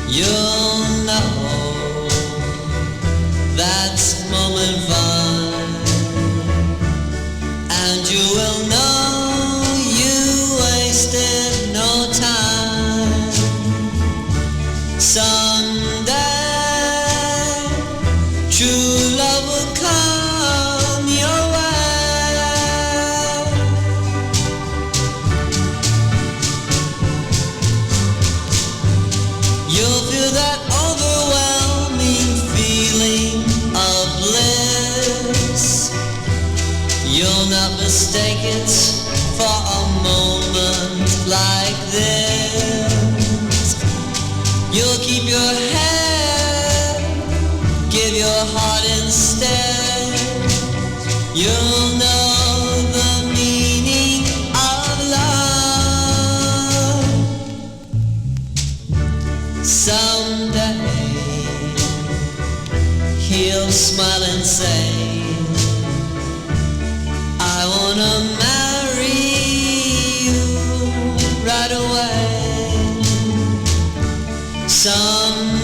You'll know that's moment fun, and you will know you wasted no time. Someday true love will come your way. You'll feel that overwhelming feeling of bliss. You'll not mistake it for a moment like this. You'll keep your head, give your heart instead. You'll know the meaning of love. Someday he'll smile and say, I wanna marry you right away. Someday